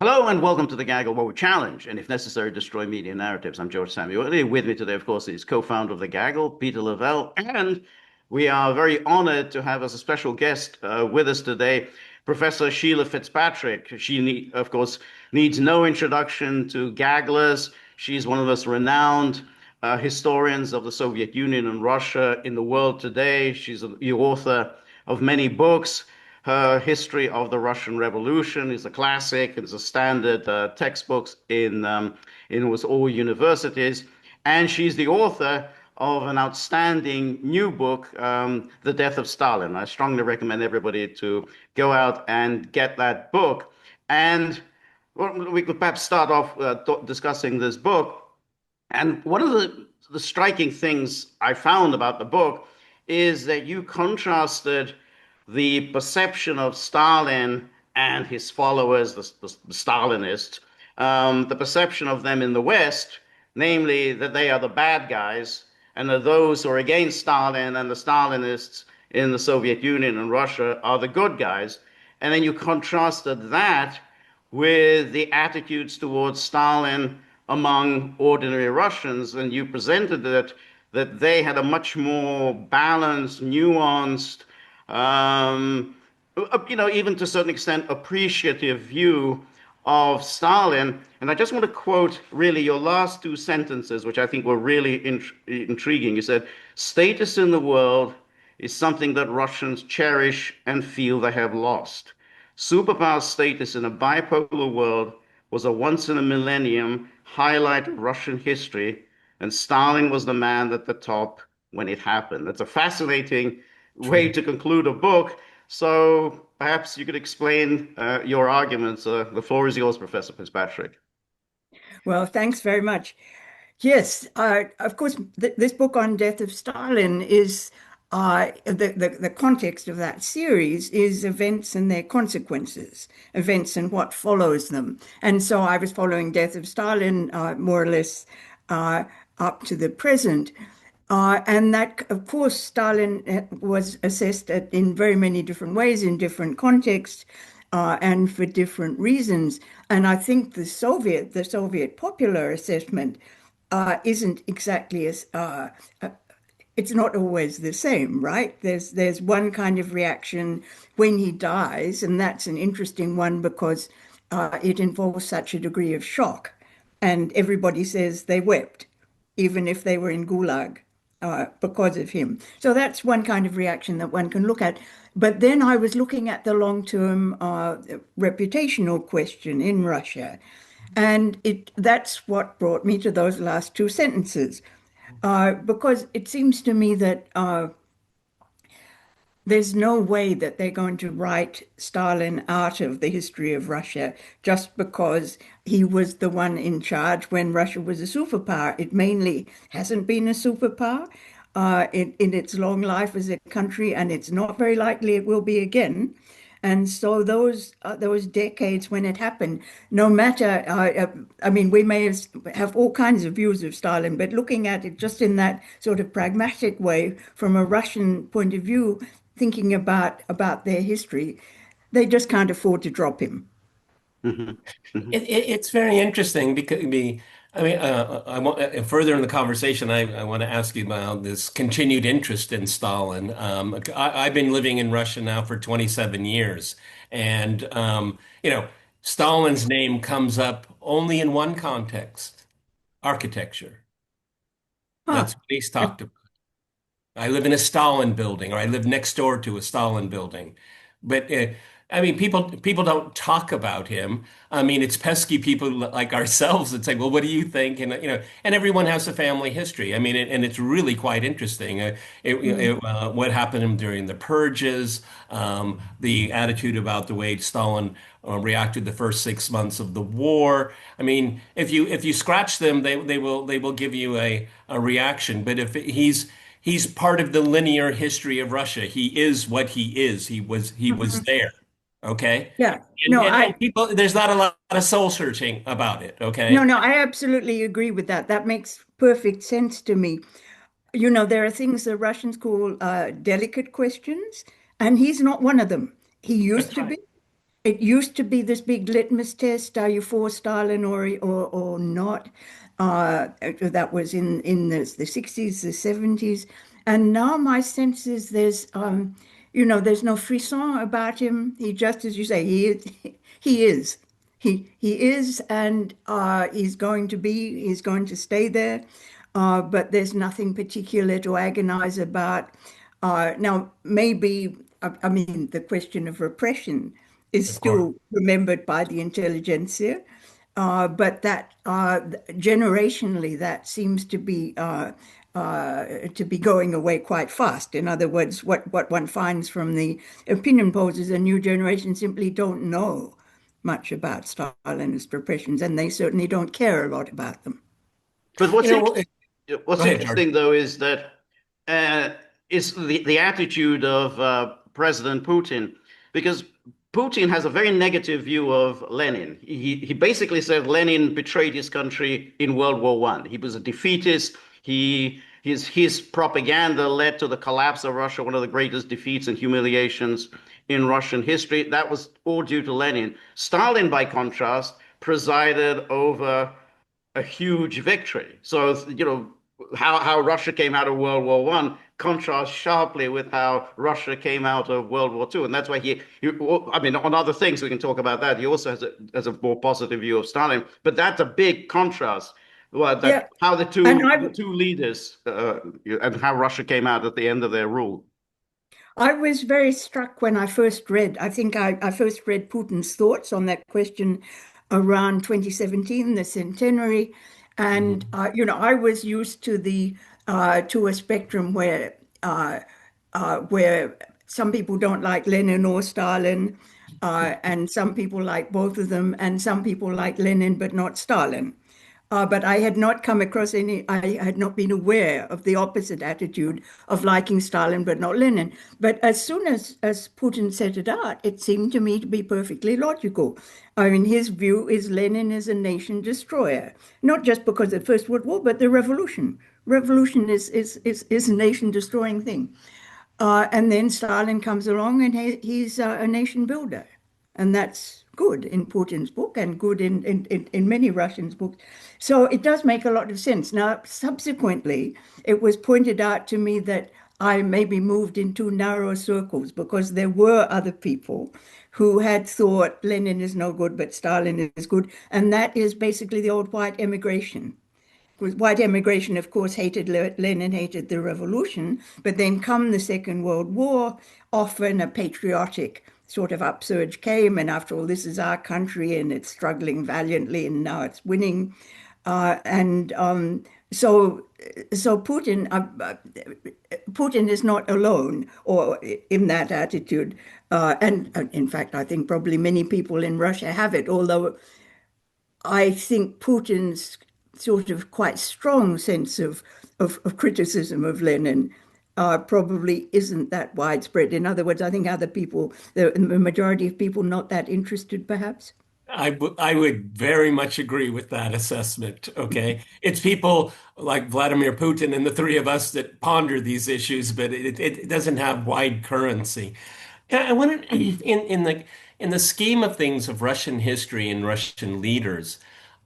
Hello and welcome to the Gaggle Mode Challenge, and if necessary, destroy media narratives. I'm George Szamuely. With me today, of course, is co-founder of the Gaggle, Peter Lavelle, and we are very honored to have as a special guest with us today, Professor Sheila Fitzpatrick. Of course, needs no introduction to gagglers. She's one of the most renowned historians of the Soviet Union and Russia in the world today. She's the author of many books. Her History of the Russian Revolution is a classic. It's a standard textbooks in almost all universities. And she's the author of an outstanding new book, The Death of Stalin. I strongly recommend everybody to go out and get that book. And well, we could perhaps start off discussing this book. And one of the striking things I found about the book is that you contrasted the perception of Stalin and his followers, the Stalinists, the perception of them in the West, namely that they are the bad guys, and that those who are against Stalin and the Stalinists in the Soviet Union and Russia are the good guys. And then you contrasted that with the attitudes towards Stalin among ordinary Russians, and you presented that they had a much more balanced, nuanced, um, even to a certain extent, appreciative view of Stalin. And I just want to quote really your last two sentences, which I think were really intriguing. You said, status in the world is something that Russians cherish and feel they have lost. Superpower status in a bipolar world was a once in a millennium highlight of Russian history, and Stalin was the man at the top when it happened. That's a fascinating way to conclude a book. So perhaps you could explain your arguments. The floor is yours, Professor Fitzpatrick. Well, thanks very much. Yes, of course, this book on Death of Stalin is the context of that series is events and their consequences, events and what follows them. And so I was following Death of Stalin more or less uh, up to the present. And that, of course, Stalin was assessed in very many different ways, in different contexts, and for different reasons. And I think the Soviet popular assessment isn't exactly as it's not always the same, right? There's one kind of reaction when he dies, and that's an interesting one because it involves such a degree of shock, and everybody says they wept, even if they were in Gulag because of him. So that's one kind of reaction that one can look at. But then I was looking at the long-term reputational question in Russia, and that's what brought me to those last two sentences. Because it seems to me that there's no way that they're going to write Stalin out of the history of Russia just because he was the one in charge when Russia was a superpower. It mainly hasn't been a superpower in its long life as a country, and it's not very likely it will be again. And so those decades when it happened, no matter, I mean, we may have all kinds of views of Stalin, but looking at it just in that sort of pragmatic way, from a Russian point of view, thinking about their history, they just can't afford to drop him. Mhm, mhm. It's very interesting because I mean, I want further in the conversation. I want to ask you about this continued interest in Stalin. I've been living in Russia now for 27 years, and Stalin's name comes up only in one context: architecture. Huh. That's what he's talked about. I live in a Stalin building, or I live next door to a Stalin building. But I mean, people don't talk about him. I mean, it's pesky people like ourselves that say, "Well, what do you think?" And and everyone has a family history. I mean, and it's really quite interesting. What happened to him during the purges, the attitude about the way Stalin reacted the first 6 months of the war. I mean, if you scratch them, they will give you a reaction. But if he's part of the linear history of Russia. He is what he is. He was Mhm. there. Okay. Yeah. And, No, and, I and people, there's not a lot of soul searching about it. no, Okay. no, I absolutely agree with that. That makes perfect sense to me. There are things the Russians call delicate questions, and he's not one of them. He used That's to right. be. it used to be this big litmus test: are you for Stalin or not? That was in the 60s, the 70s, and now my sense is there's no frisson about him. He just, as you say, he is. He is, and he's going to stay there. But there's nothing particular to agonize about. Now, maybe, I mean, the question of repression is Of course. still remembered by the intelligentsia, but that generationally, that seems to be going away quite fast. In other words, what one finds from the opinion polls is a new generation simply don't know much about Stalinist repressions, and they certainly don't care a lot about them. But You know, go what's ahead, George. interesting though is that is the attitude of President Putin, because Putin has a very negative view of Lenin. He basically said Lenin betrayed his country in World War One. He was a defeatist. His propaganda led to the collapse of Russia, one of the greatest defeats and humiliations in Russian history. That was all due to Lenin. Stalin, by contrast, presided over a huge victory. So, how Russia came out of World War One contrasts sharply with how Russia came out of World War Two. And that's why I mean, on other things, we can talk about that. He also has a more positive view of Stalin, but that's a big contrast. Well, Yeah, that how and the two leaders and how Russia came out at the end of their rule. I was very struck when I first read, I think I first read Putin's thoughts on that question around 2017, the centenary. And, Mhm. I was used to to a spectrum where some people don't like Lenin or Stalin, and some people like both of them, and some people like Lenin but not Stalin. But I had not come across I had not been aware of the opposite attitude of liking Stalin but not Lenin. But as soon as Putin set it out, it seemed to me to be perfectly logical. I mean, his view is Lenin is a nation destroyer, not just because of the First World War, but the revolution. Revolution is a nation destroying thing. And then Stalin comes along and he's a nation builder. And that's good in Putin's book and good in many Russians' books. So it does make a lot of sense. Now, subsequently, it was pointed out to me that I maybe moved into narrow circles because there were other people who had thought Lenin is no good, but Stalin is good. And that is basically the old white emigration. White emigration, of course, hated Lenin, hated the revolution, but then come the Second World War, often a patriotic sort of upsurge came, and after all, this is our country, and it's struggling valiantly, and now it's winning. And so, so Putin is not alone, or in that attitude. And in fact, I think probably many people in Russia have it, although I think Putin's sort of quite strong sense of criticism of Lenin probably isn't that widespread. In other words, I think other people, the majority of people, not that interested, perhaps. I would very much agree with that assessment. Okay. It's people like Vladimir Putin and the three of us that ponder these issues, but it doesn't have wide currency. Yeah, I wonder in the scheme of things of Russian history and Russian leaders,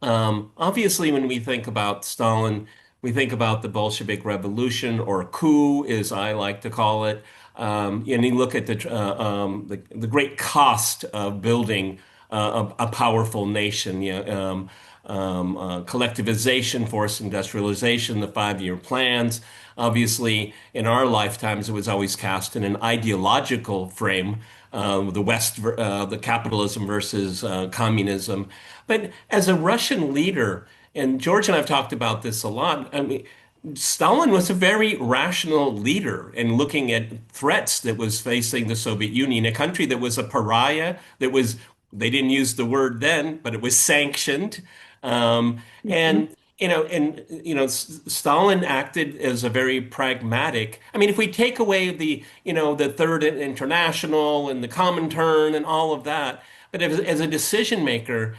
obviously when we think about Stalin, we think about the Bolshevik Revolution or coup, as I like to call it. And you look at the great cost of building a powerful nation, collectivization, forced industrialization, the five-year plans. Obviously, in our lifetimes, it was always cast in an ideological frame, the capitalism versus communism. But as a Russian leader, and George and I've talked about this a lot, I mean, Stalin was a very rational leader in looking at threats that was facing the Soviet Union, a country that was a pariah, they didn't use the word then, but it was sanctioned. Um, Mhm. and, Stalin acted as a very pragmatic. I mean, if we take away the Third International and the Comintern and all of that, but as a decision maker,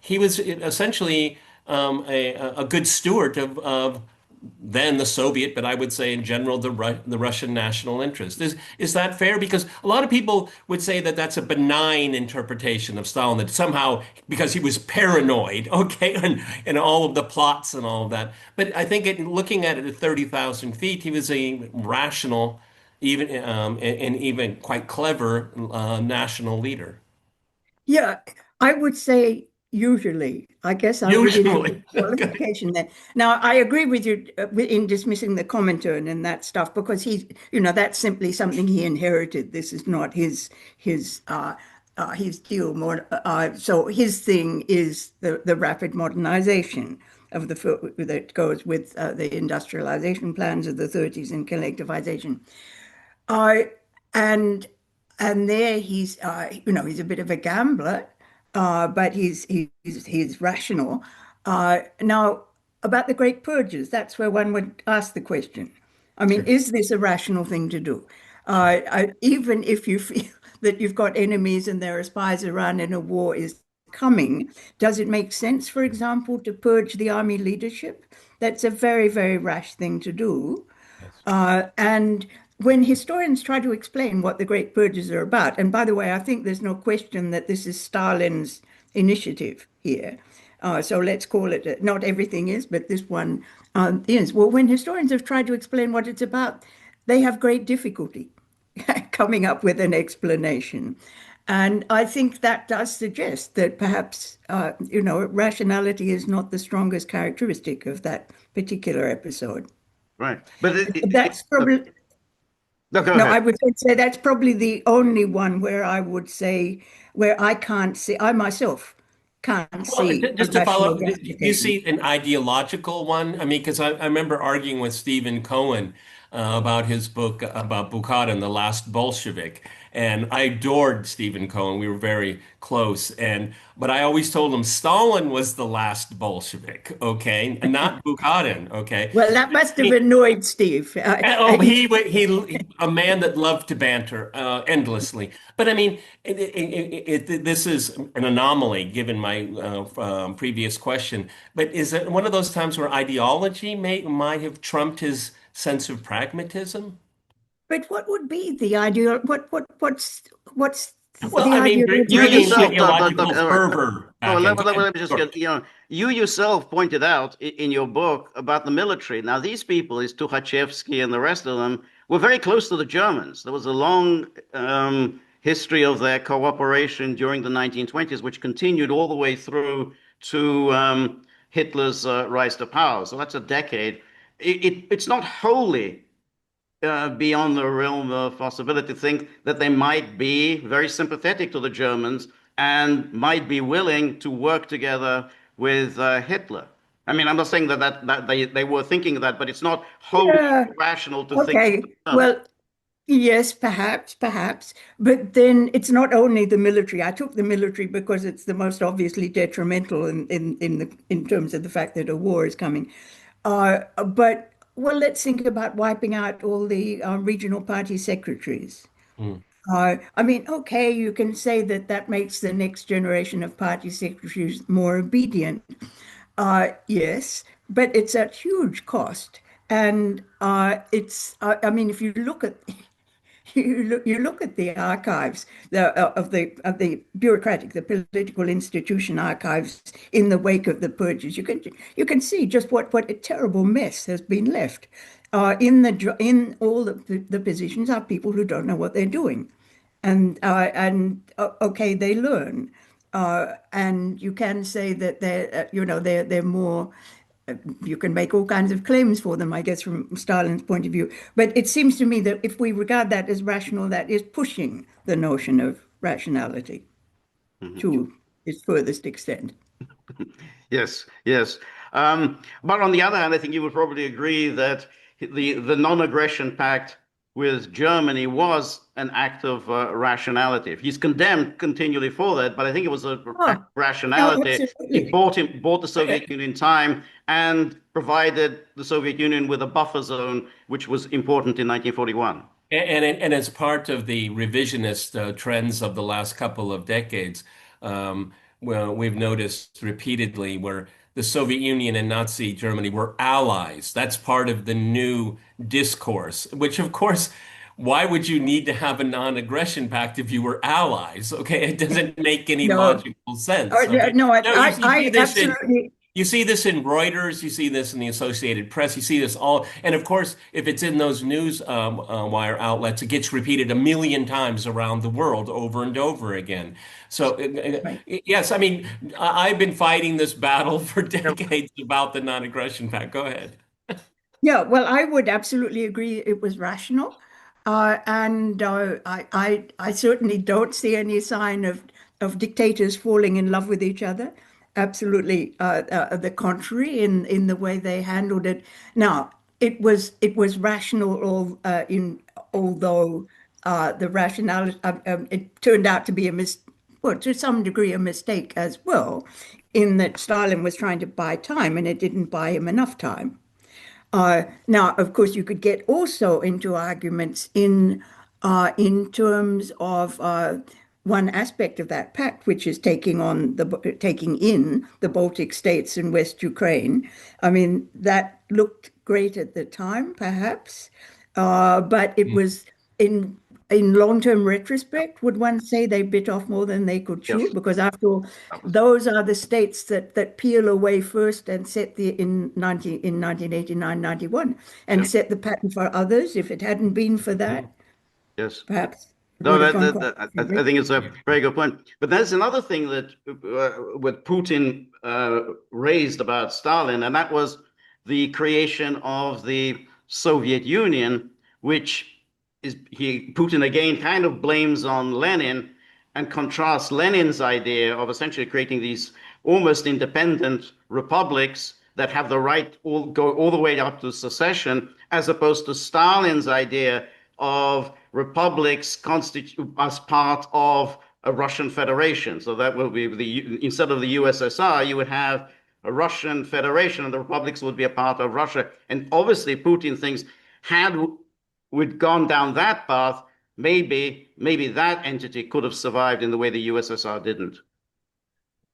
he was essentially a good steward of then the Soviet, but I would say in general the Russian national interest. Is that fair? Because a lot of people would say that that's a benign interpretation of Stalin, that somehow because he was paranoid, okay, and all of the plots and all of that. But I think looking at it at 30,000 feet, he was a rational, even and even quite clever national leader. Yeah, I would say usually. I guess I would insert Usually, okay. qualification there. Now, I agree with you in dismissing the commenter and that stuff because that's simply something he inherited. This is not his deal more. So his thing is the rapid modernization of that goes with the industrialization plans of the 30s and collectivization. Uh, and and there he's a bit of a gambler, but he's rational. Now about the great purges, that's where one would ask the question. I mean, Sure. is this a rational thing to do? Even if you feel that you've got enemies and there are spies around and a war is coming, does it make sense, for example, to purge the army leadership? That's a very, very rash thing to do. Yes. And when historians try to explain what the Great Purges are about, and by the way, I think there's no question that this is Stalin's initiative here. So let's call it, not everything is, but this one is. Well, when historians have tried to explain what it's about, they have great difficulty coming up with an explanation. And I think that does suggest that perhaps, rationality is not the strongest characteristic of that particular episode. Right. But That's probably, no, go no, ahead. I would say that's probably the only one where I would say where I can't see, I myself can't Well, see a just to follow rational up, do you justification. see an ideological one? I mean, because I remember arguing with Stephen Cohen about his book about Bukharin, The Last Bolshevik. And I adored Stephen Cohen. We were very close. But I always told him Stalin was the last Bolshevik, okay? And not Bukharin, okay? Well, that must have annoyed Steve. Oh, he a man that loved to banter endlessly. But I mean, this is an anomaly given my previous question. But is it one of those times where ideology might have trumped his sense of pragmatism? But what would be the ideal? What's Well, the I mean, ideology You of bringing this? yourself, ideological fervor no, back in. Go let ahead. me just Sure. get, you yourself pointed out in your book about the military. Now, these people, these Tukhachevsky and the rest of them, were very close to the Germans. There was a long history of their cooperation during the 1920s, which continued all the way through to Hitler's rise to power. So that's a decade. It's not wholly beyond the realm of possibility to think that they might be very sympathetic to the Germans and might be willing to work together with Hitler. I mean, I'm not saying that they were thinking that, but it's not wholly Yeah. rational to think. Okay. Oh, Well, yes, perhaps. But then it's not only the military. I took the military because it's the most obviously detrimental in terms of the fact that a war is coming. But well, let's think about wiping out all the regional party secretaries. Mm. I mean, okay, you can say that that makes the next generation of party secretaries more obedient. Yes, but it's at huge cost. And I mean, if you look at you look at the archives of the bureaucratic, the political institution archives in the wake of the purges. You can see just what a terrible mess has been left. In all the positions are people who don't know what they're doing, and okay, they learn, and you can say that they're more. You can make all kinds of claims for them, I guess, from Stalin's point of view. But it seems to me that if we regard that as rational, that is pushing the notion of rationality to its furthest extent. yes, yes. But on the other hand, I think you would probably agree that the non-aggression pact with Germany was an act of rationality. He's condemned continually for that, but I think it was an act Oh, of no, rationality. It absolutely. bought the Soviet Union time and provided the Soviet Union with a buffer zone, which was important in 1941. And as part of the revisionist trends of the last couple of decades, well, we've noticed repeatedly where the Soviet Union and Nazi Germany were allies. That's part of the new discourse, which of course, why would you need to have a non-aggression pact if you were allies? Okay, it doesn't make any No, logical sense. no, Okay, no, no, you see I this in absolutely. you see this in Reuters, you see this in the Associated Press, you see this all, and of course, if it's in those news wire outlets, it gets repeated a million times around the world over and over again. So, Right. yes, I mean, I've been fighting this battle for decades about the non-aggression pact. Go ahead. Yeah, well, I would absolutely agree it was rational. And I certainly don't see any sign of dictators falling in love with each other. Absolutely, the contrary in the way they handled it. Now, it was rational, although the rationale it turned out to be well, to some degree, a mistake as well, in that Stalin was trying to buy time, and it didn't buy him enough time. Now, of course, you could get also into arguments in terms of one aspect of that pact, which is taking in the Baltic states and West Ukraine. I mean, that looked great at the time, perhaps, but it was in in long-term retrospect, would one say they bit off more than they could chew? Yes, Because after all, that was those are the states that peel away first and set the in 1989, 91, and yeah. set the pattern for others. If it hadn't been for that, Yes. perhaps it No, would have gone quite I differently. think it's a very good point. But there's another thing that what Putin raised about Stalin, and that was the creation of the Soviet Union, which is Putin again kind of blames on Lenin and contrasts Lenin's idea of essentially creating these almost independent republics that have the right go all the way up to secession, as opposed to Stalin's idea of republics constitute as part of a Russian federation. So that will be instead of the USSR, you would have a Russian federation, and the republics would be a part of Russia. And obviously, Putin thinks had we'd gone down that path, maybe that entity could have survived in the way the USSR didn't.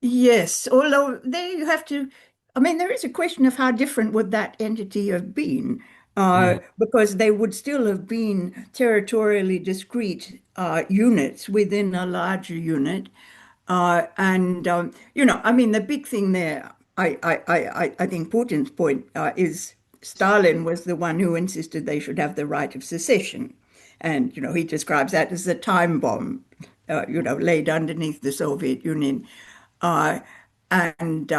Yes, although there you have to, I mean, there is a question of how different would that entity have been, Mhm. because they would still have been territorially discrete units within a larger unit. I mean, the big thing there, I think Putin's point is Stalin was the one who insisted they should have the right of secession. And, he describes that as the time bomb, laid underneath the Soviet Union. Uh, and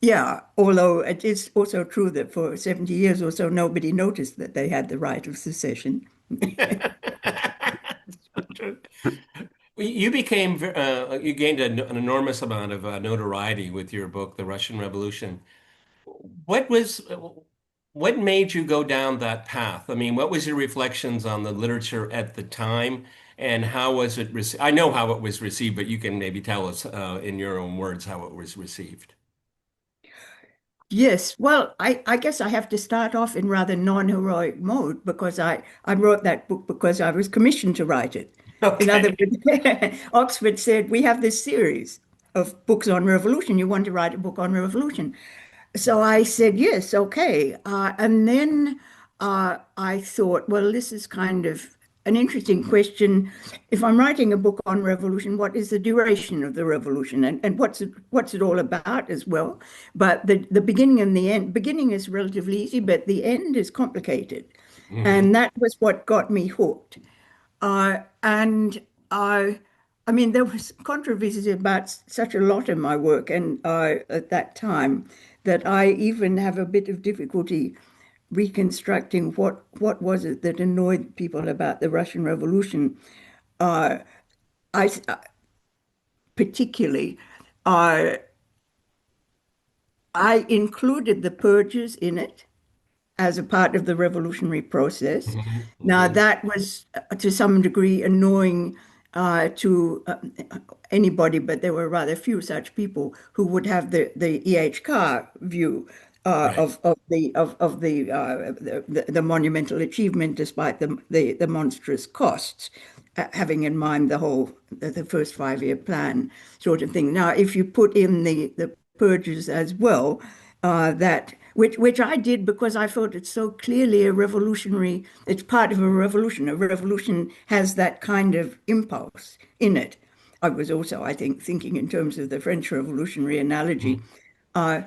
Yeah, although it is also true that for 70 years or so, nobody noticed that they had the right of secession. You gained an enormous amount of notoriety with your book, The Russian Revolution. What was, what made you go down that path? I mean, what was your reflections on the literature at the time, and how was it received? I know how it was received, but you can maybe tell us in your own words how it was received. Yes, well, I guess I have to start off in rather non-heroic mode because I wrote that book because I was commissioned to write it. In other Okay. words, Oxford said, we have this series of books on revolution. You want to write a book on revolution. So I said, yes, okay. And then I thought, well, this is kind of an interesting question. If I'm writing a book on revolution, what is the duration of the revolution, and what's it all about as well? But the beginning and the end, beginning is relatively easy, but the end is complicated. Mhm. And that was what got me hooked. And I mean, there was controversy about such a lot of my work, and at that time, that I even have a bit of difficulty reconstructing what was it that annoyed people about the Russian Revolution. Uh, I particularly, uh, I included the purges in it as a part of the revolutionary process. Mhm. Now, Mhm. that was to some degree annoying to anybody, but there were rather few such people who would have the E.H. Carr view Right. of the monumental achievement despite the monstrous costs, having in mind the first 5-year plan sort of thing. Now, if you put in the purges as well, which I did because I thought it's so clearly a revolutionary, it's part of a revolution. A revolution has that kind of impulse in it. I was also, I think, thinking in terms of the French Revolutionary analogy. Mhm. Uh,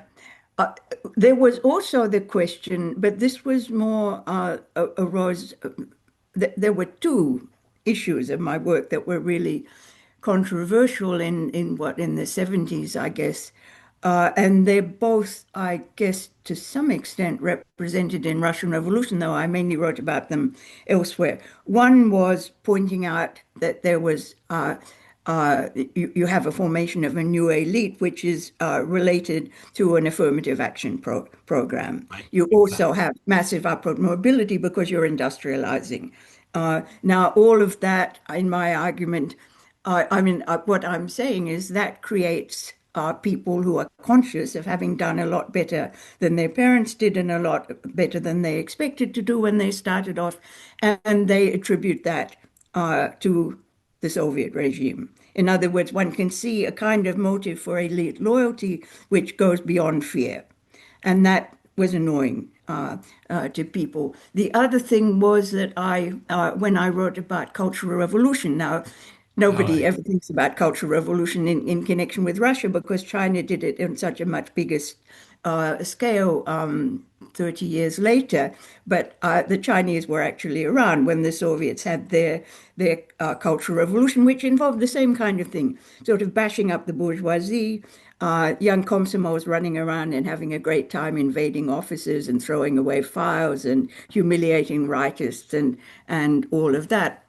uh, there was also the question, but this was more arose. There were two issues of my work that were really controversial in the 70s, I guess. And they're both, I guess, to some extent represented in Russian Revolution, though I mainly wrote about them elsewhere. One was pointing out that there was you have a formation of a new elite, which is related to an affirmative action program. Right. You also Exactly. have massive upward mobility because you're industrializing. Now, all of that, in my argument, what I'm saying is that creates people who are conscious of having done a lot better than their parents did and a lot better than they expected to do when they started off, and they attribute that to the Soviet regime. In other words, one can see a kind of motive for elite loyalty which goes beyond fear. And that was annoying to people. The other thing was that when I wrote about Cultural Revolution, now All nobody right. ever thinks about Cultural Revolution in connection with Russia because China did it in such a much bigger scale 30 years later. But the Chinese were actually around when the Soviets had their Cultural Revolution, which involved the same kind of thing, sort of bashing up the bourgeoisie, young Komsomols running around and having a great time invading offices and throwing away files and humiliating rightists and all of that.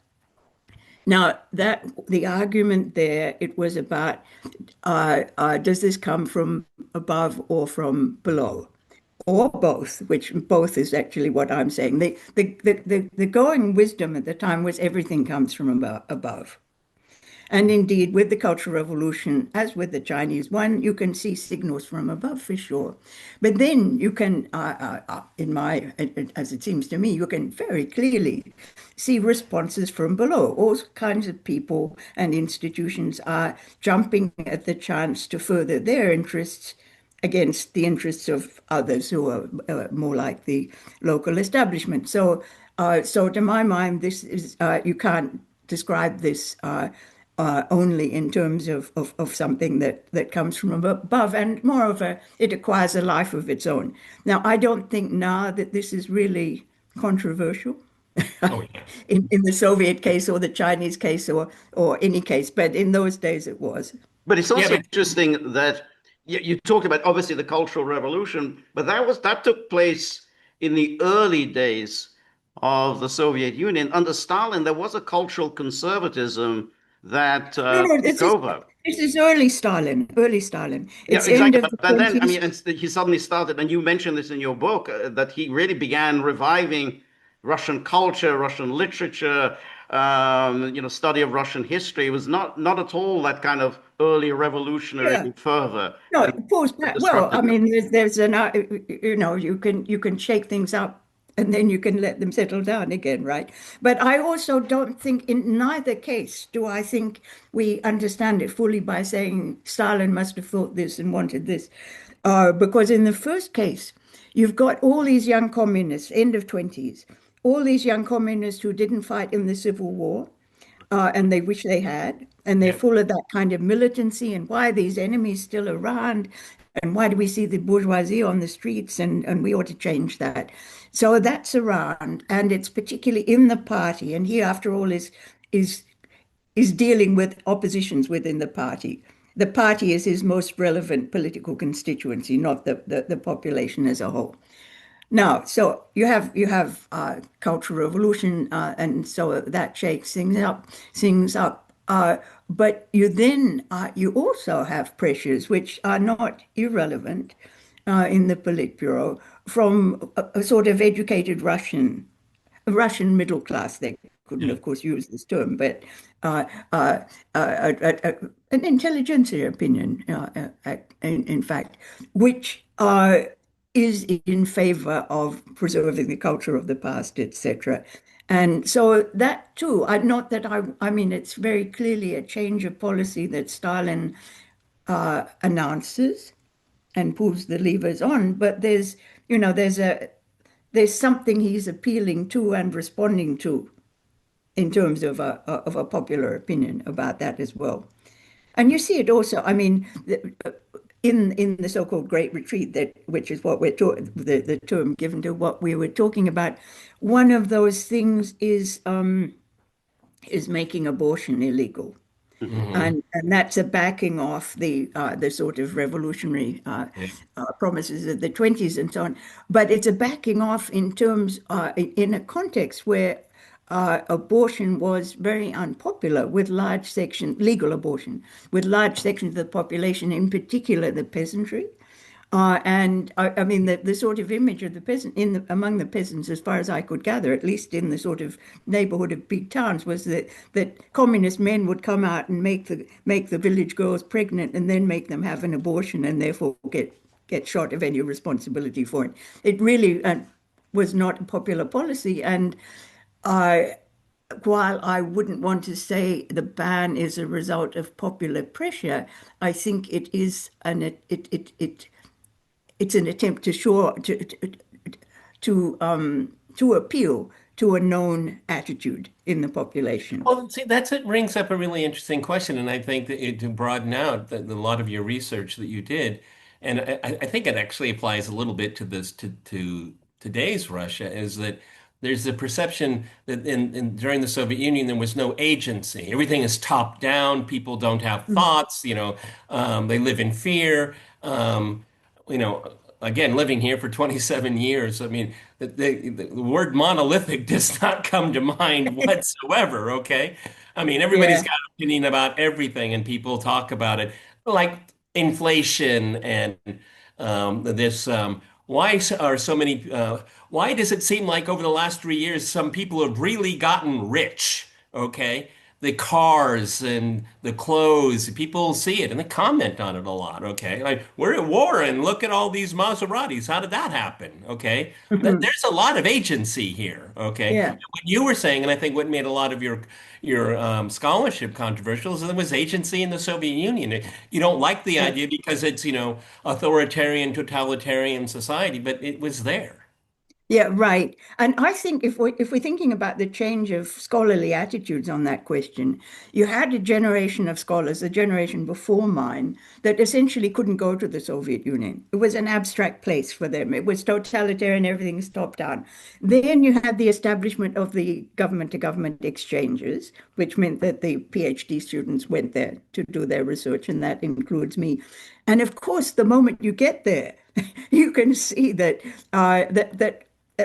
Now, that the argument there, it was about does this come from above or from below? Or both, which both is actually what I'm saying. The going wisdom at the time was everything comes from above. And indeed, with the Cultural Revolution, as with the Chinese one, you can see signals from above for sure. But then you can, as it seems to me, you can very clearly see responses from below. All kinds of people and institutions are jumping at the chance to further their interests against the interests of others who are more like the local establishment. So to my mind, this is you can't describe this only in terms of something that comes from above. And moreover, it acquires a life of its own. Now, I don't think now that this is really controversial Oh, yeah. in the Soviet case or the Chinese case or any case, but in those days it was. But it's Yeah, also but interesting that you talked about obviously the Cultural Revolution, but that took place in the early days of the Soviet Union. Under Stalin, there was a cultural conservatism that No, no, took over. this is early Stalin, early Stalin. Yeah, It's end exactly. of the But then, I mean, 20s. he suddenly started, and you mentioned this in your book, that he really began reviving Russian culture, Russian literature, study of Russian history. It was not at all that kind of early revolutionary Yeah. fervor No, and of course. Well, I disrupted. mean, there's an you can shake things up and then you can let them settle down again, right? But I also don't think in neither case do I think we understand it fully by saying Stalin must have thought this and wanted this, because in the first case, you've got all these young communists, end of 20s, all these young communists who didn't fight in the Civil War and they wish they had. And they're yeah, full of that kind of militancy and why are these enemies still around? And why do we see the bourgeoisie on the streets? And we ought to change that. So that's around, and it's particularly in the party. And he, after all, is is dealing with oppositions within the party. The party is his most relevant political constituency, not the population as a whole. Now, so you have Cultural Revolution, and so that shakes things up. But you also have pressures which are not irrelevant in the Politburo from a sort of educated Russian middle class. They couldn't, yeah. of course, use this term, but uh, uh, an intelligentsia opinion, in fact, which is in favor of preserving the culture of the past, etc. And so that too, not that I mean, it's very clearly a change of policy that Stalin announces, and pulls the levers on, but there's, you know, there's something he's appealing to and responding to in terms of a popular opinion about that as well. And you see it also, I mean, in the so-called Great Retreat, that which is what the term given to what we were talking about. One of those things is making abortion illegal. Hmm. And that's a backing off the sort of revolutionary Yeah. promises of the 20s and so on. But it's a backing off in terms in a context where abortion was very unpopular with large section legal abortion with large sections of the population, in particular the peasantry. And I mean, the sort of image of the peasant among the peasants, as far as I could gather, at least in the sort of neighborhood of big towns, was that communist men would come out and make the village girls pregnant and then make them have an abortion and therefore get shot of any responsibility for it. It really was not a popular policy. And I, while I wouldn't want to say the ban is a result of popular pressure, I think it is it's an attempt to show to appeal to a known attitude in the population. Well, see, it brings up a really interesting question, and I think that to broaden out a lot of your research that you did, and I think it actually applies a little bit to this to today's Russia, is that there's the perception that during the Soviet Union there was no agency. Everything is top down. People don't have thoughts. They live in fear. You know, again, living here for 27 years, I mean, the word monolithic does not come to mind whatsoever, okay? I mean, everybody's Yeah, got an opinion about everything, and people talk about it, like inflation and this. Are so many? Why does it seem like over the last 3 years, some people have really gotten rich? Okay, the cars and the clothes, people see it and they comment on it a lot. Okay, like we're at war and look at all these Maseratis. How did that happen? Okay, mhm, there's a lot of agency here. Okay, yeah, what you were saying, and I think what made a lot of your scholarship controversial is there was agency in the Soviet Union. You don't like the yeah. idea because it's authoritarian, totalitarian society, but it was there. Yeah, right. And I think if we're thinking about the change of scholarly attitudes on that question, you had a generation of scholars, a generation before mine, that essentially couldn't go to the Soviet Union. It was an abstract place for them. It was totalitarian, everything's top down. Then you had the establishment of the government-to-government exchanges, which meant that the PhD students went there to do their research, and that includes me. And of course, the moment you get there, you can see that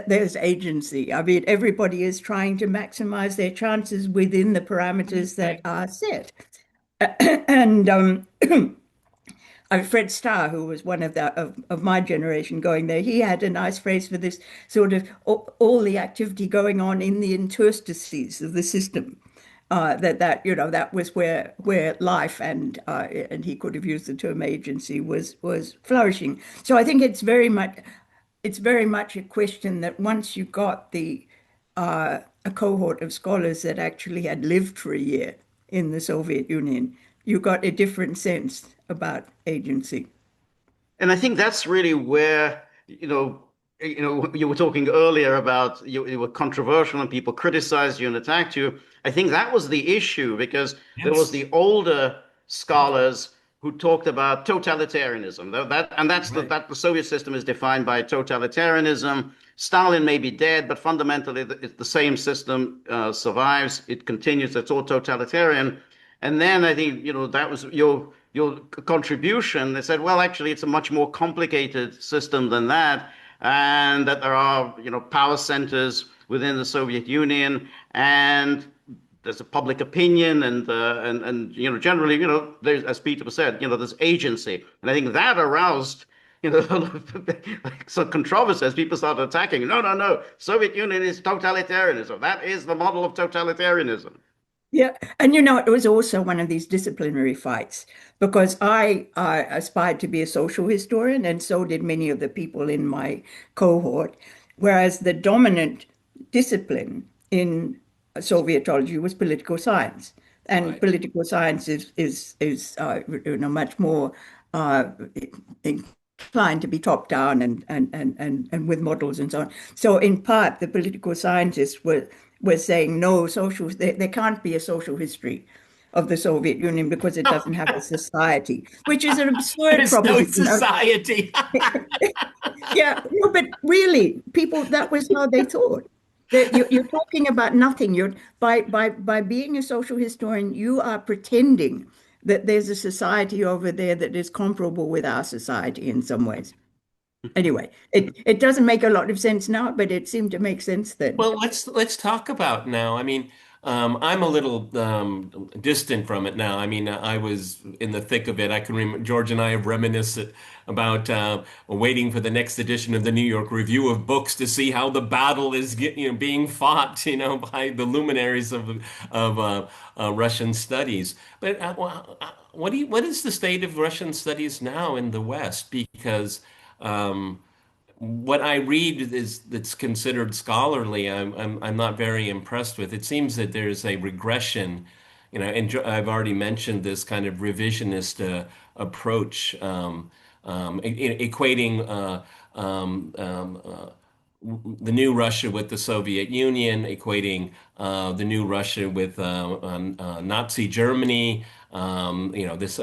there's agency. I mean, everybody is trying to maximize their chances within the parameters that are set. And Fred Starr, who was one of my generation going there, he had a nice phrase for this sort of all the activity going on in the interstices of the system. That was where life and he could have used the term agency was flourishing. So I think it's very much a question that once you got a cohort of scholars that actually had lived for a year in the Soviet Union, you got a different sense about agency. And I think that's really where, you were talking earlier about you were controversial and people criticized you and attacked you. I think that was the issue because there was Yes. the older scholars who talked about totalitarianism. Right. That the Soviet system is defined by totalitarianism. Stalin may be dead, but fundamentally the same system survives. It continues. It's all totalitarian. And then I think, that was your contribution. They said, well, actually, it's a much more complicated system than that, and that there are, power centers within the Soviet Union, and there's a public opinion, and generally, there's, as Peter said, there's agency, and I think that aroused. Like some controversy as people started attacking. No, no, no. Soviet Union is totalitarianism. That is the model of totalitarianism. Yeah, and it was also one of these disciplinary fights because I aspired to be a social historian, and so did many of the people in my cohort. Whereas the dominant discipline in Sovietology was political science, and Right. political science is much more uh, inclined to be top down and with models and so on. So in part, the political scientists were saying no social, there can't be a social history of the Soviet Union because it doesn't have a society, which is an absurd There's no proposition. society. Yeah, no, but really, people, that was how they thought. That you're talking about nothing. You're by being a social historian, you are pretending that there's a society over there that is comparable with our society in some ways. Anyway, it doesn't make a lot of sense now, but it seemed to make sense then. Well, let's talk about now. I mean, I'm a little distant from it now. I mean, I was in the thick of it. I can remember George and I have reminisced about waiting for the next edition of the New York Review of Books to see how the battle is being fought, by the luminaries of Russian studies. But what is the state of Russian studies now in the West? Because what I read is that's considered scholarly, I'm not very impressed with. It seems that there's a regression, and I've already mentioned this kind of revisionist approach, equating the new Russia with the Soviet Union, equating the new Russia with Nazi Germany, this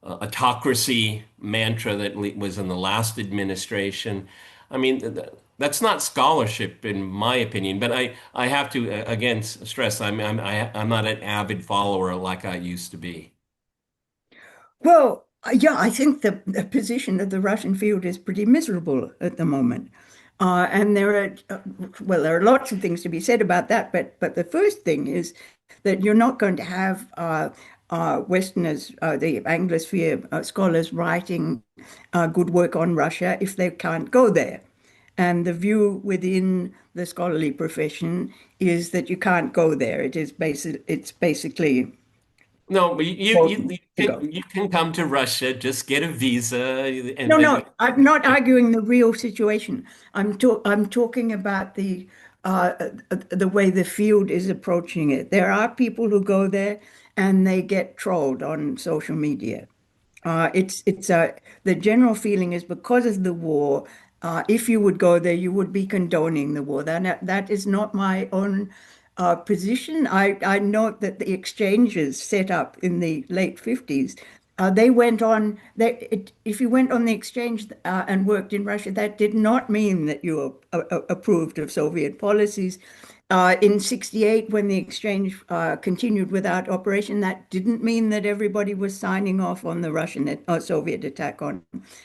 autocracy mantra that was in the last administration. I mean, that's not scholarship in my opinion, but I have to again stress I'm not an avid follower like I used to be. Well, yeah, I think the position of the Russian field is pretty miserable at the moment. And there are lots of things to be said about that, but the first thing is that you're not going to have Westerners, the Anglosphere scholars writing good work on Russia if they can't go there. And the view within the scholarly profession is that you can't go there. It's basically No, but important to go. you can come to Russia, just get a visa, No, and no, I'm not arguing the real situation. I'm talking about uh, the way the field is approaching it. There are people who go there and they get trolled on social media. It's the general feeling is because of the war. If you would go there, you would be condoning the war. That is not my own position. I note that the exchanges set up in the late 50s, they went on. If you went on the exchange and worked in Russia, that did not mean that you approved of Soviet policies. In 68, when the exchange continued without operation, that didn't mean that everybody was signing off on the Russian Soviet attack on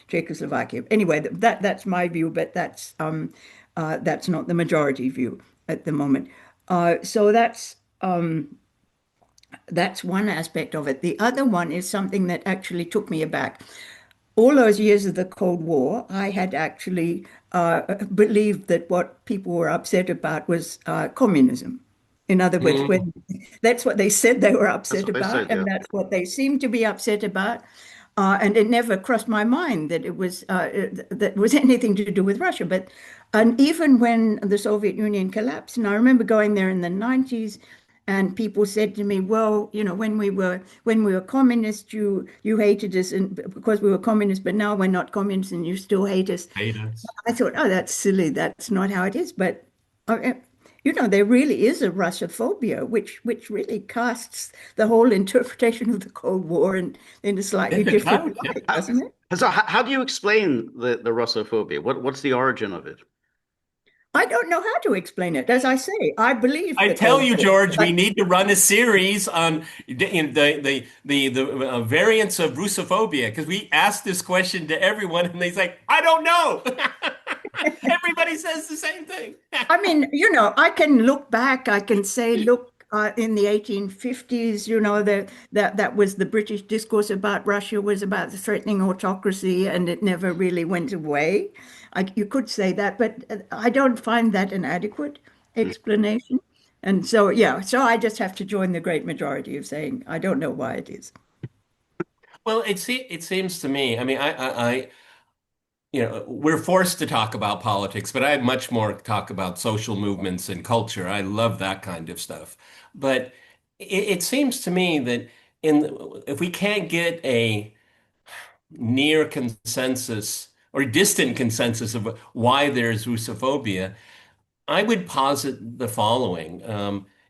Czechoslovakia. Anyway, that's my view, but that's not the majority view at the moment. So that's one aspect of it. The other one is something that actually took me aback. All those years of the Cold War, I had actually believed that what people were upset about was communism. In other words, Mhm. when that's what they said they were That's upset what they about, said, and yeah. that's what they seemed to be upset about. And it never crossed my mind that it was that was anything to do with Russia. But and even when the Soviet Union collapsed, and I remember going there in the 90s, and people said to me, "Well, when we were communists, you hated us, and because we were communists, but now we're not communists, and you still hate us." Potatoes. I thought, "Oh, that's silly. That's not how it is." But uh, there really is a Russophobia, which really casts the whole interpretation of the Cold War in a slightly different light, How, doesn't it? so how do you explain the Russophobia? What's the origin of it? I don't know how to explain it. As I say, I believe I the tell Cold you, War, George, we but need to run a series on the variants of Russophobia because we asked this question to everyone and they say, I don't know. Everybody says the same thing. I mean, I can look back, I can say, look, in the 1850s, that was the British discourse about Russia was about the threatening autocracy, and it never really went away. You could say that, but I don't find that an adequate explanation. And so, yeah, so I just have to join the great majority of saying, I don't know why it is. Well, it seems to me. I mean, we're forced to talk about politics, but I much more talk about social movements and culture. I love that kind of stuff. But it seems to me that if we can't get near consensus or distant consensus of why there's Russophobia, I would posit the following.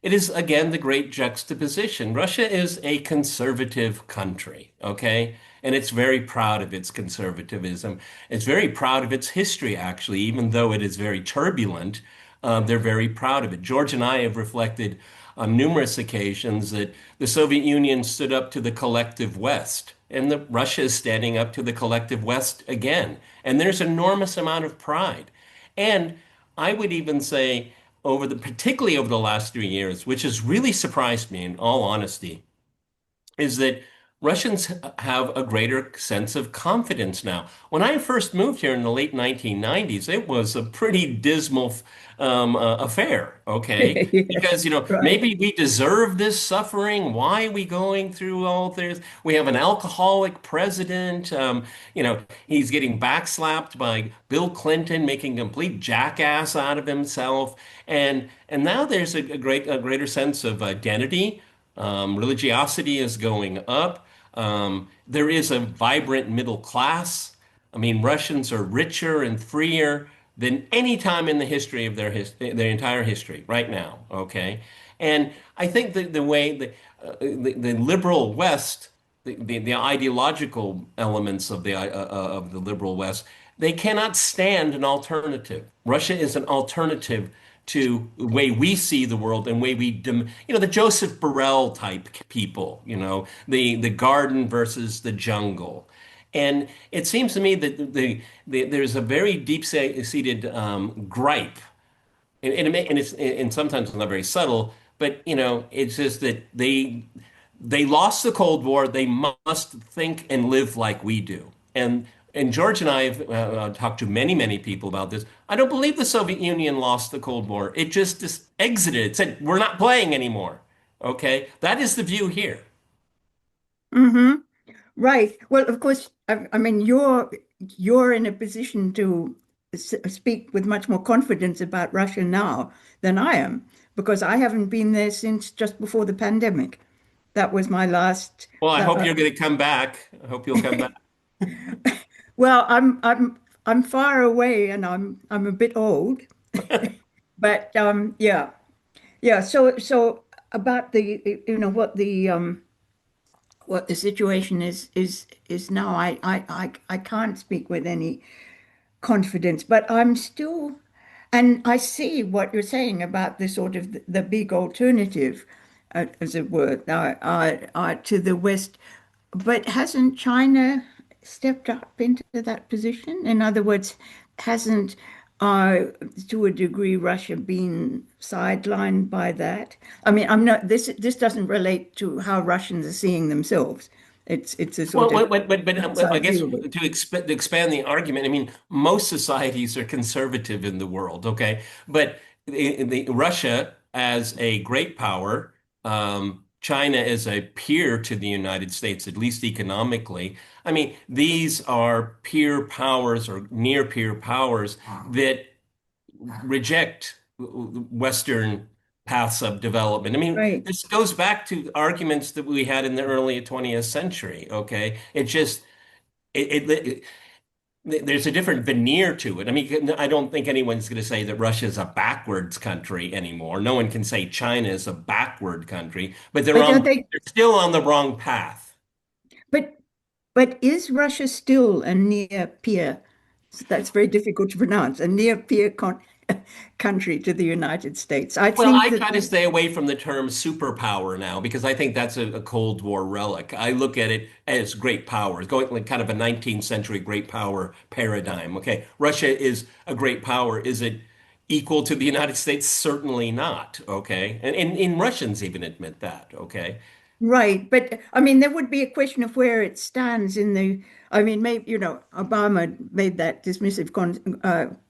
It is, again, the great juxtaposition. Russia is a conservative country, okay? And it's very proud of its conservatism. It's very proud of its history, actually, even though it is very turbulent. They're very proud of it. George and I have reflected on numerous occasions that the Soviet Union stood up to the collective West, and Russia is standing up to the collective West again. And there's enormous amount of pride. And I would even say particularly over the last 3 years, which has really surprised me in all honesty, is that Russians have a greater sense of confidence now. When I first moved here in the late 1990s, it was a pretty dismal affair, okay? Yes, Because, you know, right. maybe we deserve this suffering. Why are we going through all this? We have an alcoholic president. You know, he's getting backslapped by Bill Clinton, making a complete jackass out of himself. And now there's a greater sense of identity. Religiosity is going up. There is a vibrant middle class. I mean, Russians are richer and freer than any time in the history of their entire history right now. Okay, and I think that the way the liberal West, the ideological elements of the liberal West, they cannot stand an alternative. Russia is an alternative to the way we see the world and way you know, the Joseph Borrell type people, you know, the garden versus the jungle. And it seems to me that there's a very deep-seated gripe, and sometimes it's not very subtle, but you know, it's just that they lost the Cold War. They must think and live like we do. And George and I have talked to many people about this. I don't believe the Soviet Union lost the Cold War. It just exited. It said we're not playing anymore. Okay, that is the view here. Hmm. Right. Well, of course, I mean, you're in a position to speak with much more confidence about Russia now than I am, because I haven't been there since just before the pandemic. That was my last. Well, I That, hope you're going to come back. I hope you'll come back. well, I'm far away, and I'm a bit old, but yeah, yeah. So about the what the situation is now, I can't speak with any confidence, but I'm still, and I see what you're saying about the sort of the big alternative, as it were, to the West. But hasn't China stepped up into that position? In other words, hasn't, uh, to a degree, Russia been sidelined by that? I mean, I'm not. This doesn't relate to how Russians are seeing themselves. It's a sort Well, of I outside guess view to of it. expand the argument, I mean, most societies are conservative in the world, okay? But Russia as a great power, China as a peer to the United States, at least economically. I mean, these are peer powers or near peer powers that reject Western paths of development. I mean, Right. this goes back to arguments that we had in the early 20th century. Okay, it just it, there's a different veneer to it. I mean, I don't think anyone's going to say that Russia is a backwards country anymore. No one can say China is a backward country, but But are they? they're still on the wrong path. But but is Russia still a near peer? That's very difficult to pronounce. A near peer country to the United States. I Well, think I that try to stay away from the term superpower now because I think that's a Cold War relic. I look at it as great powers, going like kind of a 19th century great power paradigm. Okay, Russia is a great power. Is it equal to the United States? Certainly not. Okay, and Russians even admit that. Okay. right. But I mean, there would be a question of where it stands in the. I mean, maybe Obama made that dismissive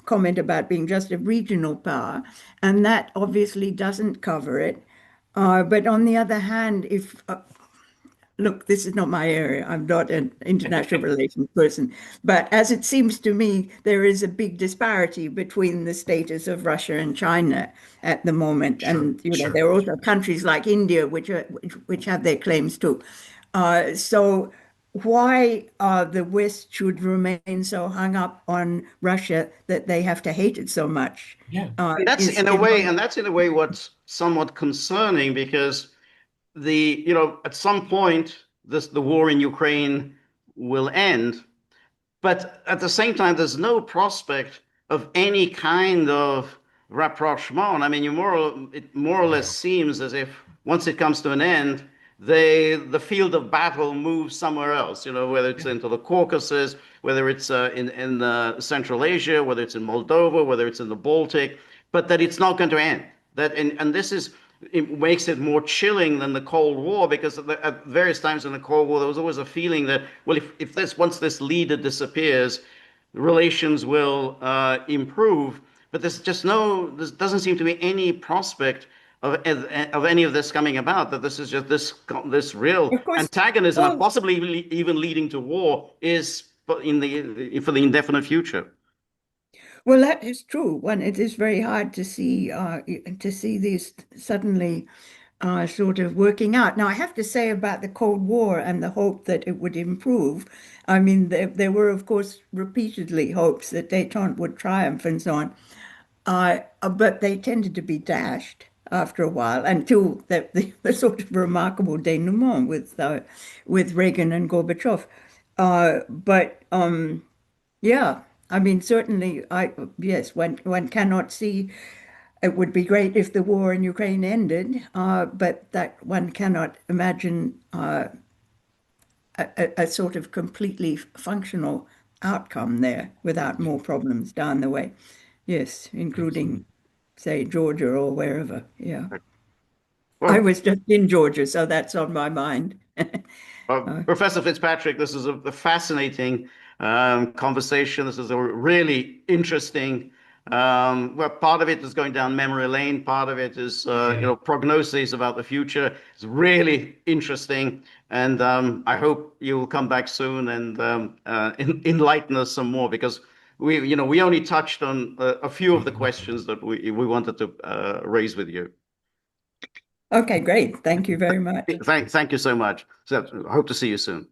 comment about being just a regional power, and that obviously doesn't cover it. But on the other hand, if look, this is not my area. I'm not an international relations person. But as it seems to me, there is a big disparity between the status of Russia and China at the moment. Sure, And, there sure. are also countries like India, which have their claims too. So why the West should remain so hung up on Russia that they have to hate it so much. Yeah. And that's in a way what's somewhat concerning because at some point the war in Ukraine will end, but at the same time, there's no prospect of any kind of rapprochement. I mean, it more or less No. seems as if once it comes to an end, the field of battle moves somewhere else. Whether it's Yeah. into the Caucasus, whether it's in Central Asia, whether it's in Moldova, whether it's in the Baltic, but that it's not going to end. And this is it makes it more chilling than the Cold War because at various times in the Cold War there was always a feeling that well if this once this leader disappears relations will improve, but there doesn't seem to be any prospect of any of this coming about, that this is just this real Of course, antagonism and well, possibly even leading to war is for the indefinite future. well, that is true. One, it is very hard to see these suddenly sort of working out. Now, I have to say about the Cold War and the hope that it would improve. I mean, there were, of course, repeatedly hopes that détente would triumph and so on. But they tended to be dashed after a while until the sort of remarkable denouement with Reagan and Gorbachev. But yeah, I mean, certainly, yes, one cannot see. It would be great if the war in Ukraine ended, but that one cannot imagine a sort of completely functional outcome there without more problems down the way. Yes, including, Absolutely. say, Georgia or wherever. Yeah. I Well, was just in Georgia, so that's on my mind. Professor Fitzpatrick, this is a fascinating conversation. This is a really interesting. Well, part of it is going down memory lane. Part of it is, Yeah. prognosis about the future. It's really interesting, and I hope you will come back soon and enlighten us some more because we only touched on a few of the questions that we wanted to raise with you. Okay, great. Thank you very much. Thank you so much. So, I hope to see you soon.